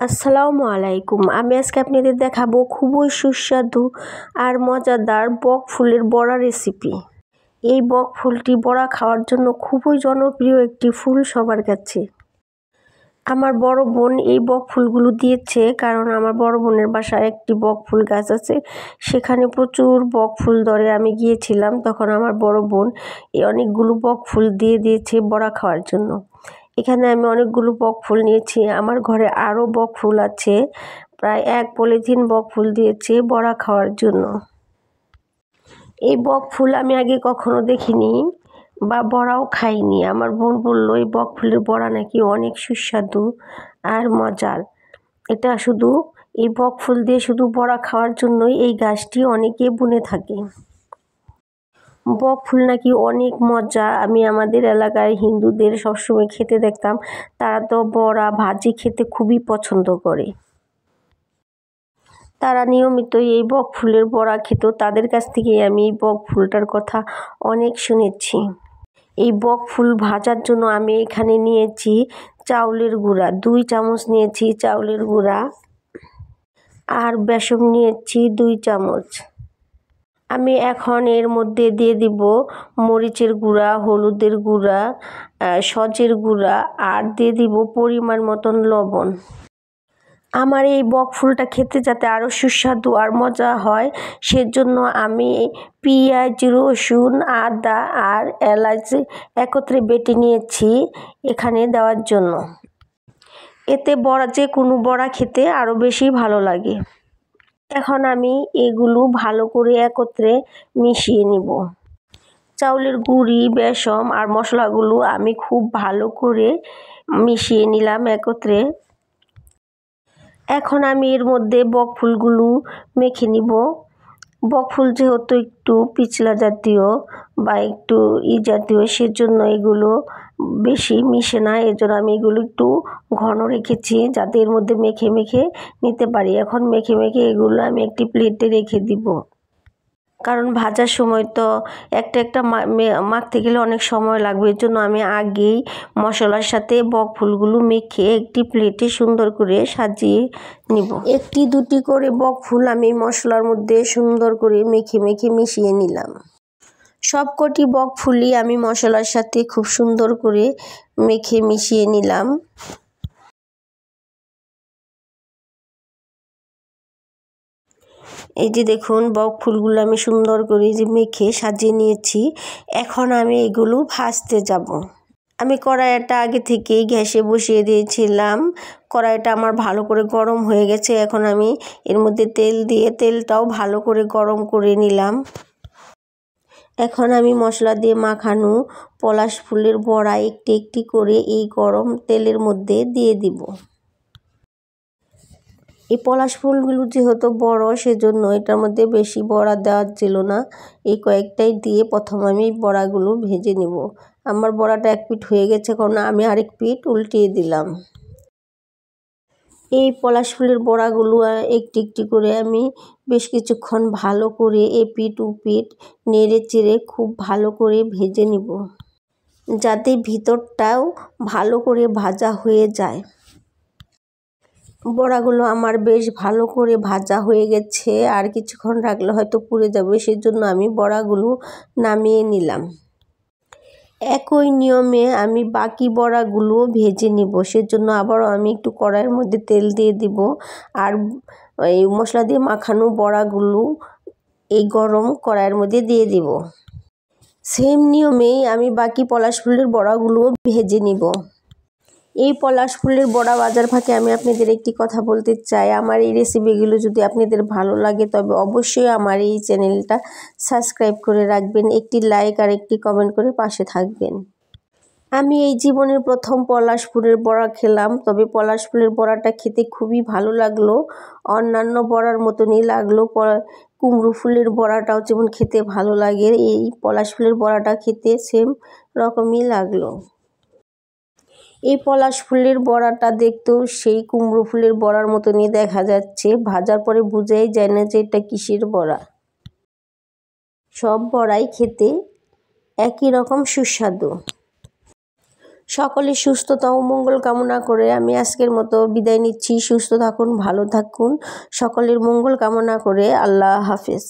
আসসালামু আলাইকুম। আমি আজকে আপনাদের দেখাবো খুবই সুস্বাদু আর মজাদার বক ফুলের বড়া রেসিপি। এই বক ফুলটি বড়া খাওয়ার জন্য খুবই জনপ্রিয় একটি ফুল সবার কাছে। আমার বড় বোন এই বক ফুলগুলো দিয়েছে, কারণ আমার বড় বোনের বাসায় একটি বক ফুল গাছ আছে, সেখানে প্রচুর বক ফুল ধরে। আমি গিয়েছিলাম, তখন আমার বড় বোন এই অনেকগুলো বক ফুল দিয়েছে বড়া খাওয়ার জন্য। এখানে আমি অনেকগুলো বক ফুল নিয়েছি। আমার ঘরে আরও বক ফুল আছে, প্রায় 1 পলিথিন বক ফুল দিয়েছে বড়া খাওয়ার জন্য। এই বক ফুল আমি আগে কখনো দেখিনি বা বড়াও খাইনি। আমার বোন বললো এই বক ফুলের বড়া নাকি অনেক সুস্বাদু আর মজার। এটা শুধু এই বক ফুল দিয়ে শুধু বড়া খাওয়ার জন্যই এই গাছটি অনেকে বুনে থাকে। বক ফুল নাকি অনেক মজা। আমি আমাদের এলাকায় হিন্দুদের সবসময় খেতে দেখতাম, তারা তো বড়া ভাজি খেতে খুবই পছন্দ করে। তারা নিয়মিতই এই বক ফুলের বড়া খেত। তাদের কাছ থেকে আমি এই বক ফুলটার কথা অনেক শুনেছি। এই বক ফুল ভাজার জন্য আমি এখানে নিয়েছি চাউলের গুঁড়া, 2 চামচ নিয়েছি চাউলের গুঁড়া, আর বেসন নিয়েছি 2 চামচ। আমি এখন এর মধ্যে দিয়ে দিব মরিচের গুঁড়া, হলুদের গুঁড়া, সজের গুঁড়া, আর দিয়ে দিব পরিমাণ মতন লবণ। আমার এই বক ফুলটা খেতে যাতে আরও সুস্বাদু আর মজা হয়, সেজন্য আমি পেঁয়াজ, রসুন, আদা আর এলাচ একত্রে বেটে নিয়েছি এখানে দেওয়ার জন্য। এতে বড়া, যে কোনো বড়া খেতে আরও বেশি ভালো লাগে। এখন আমি এগুলো ভালো করে একত্রে মিশিয়ে নিব। চাউলের গুঁড়ি, বেসন আর মশলাগুলো আমি খুব ভালো করে মিশিয়ে নিলাম একত্রে। এখন আমি এর মধ্যে বক ফুলগুলো মেখে নিব। বক ফুল যেহেতু একটু পিছলা জাতীয় বা একটু জাতীয়, সেজন্য এগুলো বেশি মিশে না। এজন্য আমি এগুলো একটু ঘন রেখেছি, যাতে এর মধ্যে মেখে নিতে পারি। এখন মেখে এগুলো আমি একটি প্লেটে রেখে দিব, কারণ ভাজার সময় তো একটা মাখতে গেলে অনেক সময় লাগবে। এর জন্য আমি আগেই মশলার সাথে বক ফুলগুলো মেখে একটি প্লেটে সুন্দর করে সাজিয়ে নিব। 1-2টি করে বক ফুল আমি মশলার মধ্যে সুন্দর করে মেখে মিশিয়ে নিলাম। সবকটি বক ফুলই আমি মশলার সাথে খুব সুন্দর করে মেখে মিশিয়ে নিলাম। এই যে দেখুন, বক ফুলগুলো আমি সুন্দর করে মেখে সাজিয়ে নিয়েছি। এখন আমি এগুলো ভাজতে যাব। আমি কড়াইটা আগে থেকেই গ্যাসে বসিয়ে দিয়েছিলাম। কড়াইটা আমার ভালো করে গরম হয়ে গেছে। এখন আমি এর মধ্যে তেল দিয়ে তেলটাও ভালো করে গরম করে নিলাম। এখন আমি মশলা দিয়ে মাখানো পলাশ ফুলের বড়া একটি করে এই গরম তেলের মধ্যে দিয়ে দিব। এই পলাশ ফুলগুলো যেহেতু বড়, সেজন্য এটার মধ্যে বেশি বড়া দেওয়া ছিল না। এই কয়েকটাই দিয়ে প্রথম আমি বড়াগুলো ভেজে নেব। আমার বড়াটা 1 পিঠ হয়ে গেছে, কারণ আমি আরেক পিঠ উল্টিয়ে দিলাম। এই পলাশ ফুলের বড়াগুলো একটি করে আমি বেশ কিছুক্ষণ ভালো করে এপিঠ ওপিঠ নেড়ে চেড়ে খুব ভালো করে ভেজে নিব, যাতে ভিতরটাও ভালো করে ভাজা হয়ে যায়। বড়াগুলো আমার বেশ ভালো করে ভাজা হয়ে গেছে, আর কিছুক্ষণ রাখলে হয়তো পুড়ে যাবে, সেজন্য আমি বড়াগুলো নামিয়ে নিলাম। একই নিয়মে আমি বাকি বড়াগুলো ভেজে নিব। সেজন্য আবারও আমি একটু কড়াইয়ের মধ্যে তেল দিয়ে দিব, আর এই মশলা দিয়ে মাখানো বড়াগুলো এই গরম কড়াইয়ের মধ্যে দিয়ে দিব। সেম নিয়মেই আমি বাকি পলাশ ফুলের বড়াগুলো ভেজে নিব। এই পলাশ ফুলের বড়া ভাজার ফাঁকে আমি আপনাদের একটি কথা বলতে চাই। আমার এই রেসিপিগুলো যদি আপনাদের ভালো লাগে, তবে অবশ্যই আমার এই চ্যানেলটা সাবস্ক্রাইব করে রাখবেন, একটি লাইক আর একটি কমেন্ট করে পাশে থাকবেন। আমি এই জীবনের প্রথম পলাশ ফুলের বড়া খেলাম, তবে পলাশ ফুলের বড়াটা খেতে খুবই ভালো লাগলো। অন্যান্য বড়ার মতনই লাগলো। কুমড়ো ফুলের বড়াটাও যেমন খেতে ভালো লাগে, এই পলাশ ফুলের বড়াটা খেতে সেম রকমই লাগলো। এই পলাশ ফুলের বড়াটা দেখতেও সেই কুমড়ো ফুলের বড়ার মতনই দেখা যাচ্ছে। ভাজার পরে বোঝাই যায় না যে এটা কিসের বড়া। সব বড়াই খেতে একই রকম সুস্বাদু। সকলের সুস্থতা ও মঙ্গল কামনা করে আমি আজকের মতো বিদায় নিচ্ছি। সুস্থ থাকুন, ভালো থাকুন, সকলের মঙ্গল কামনা করে। আল্লাহ হাফেজ।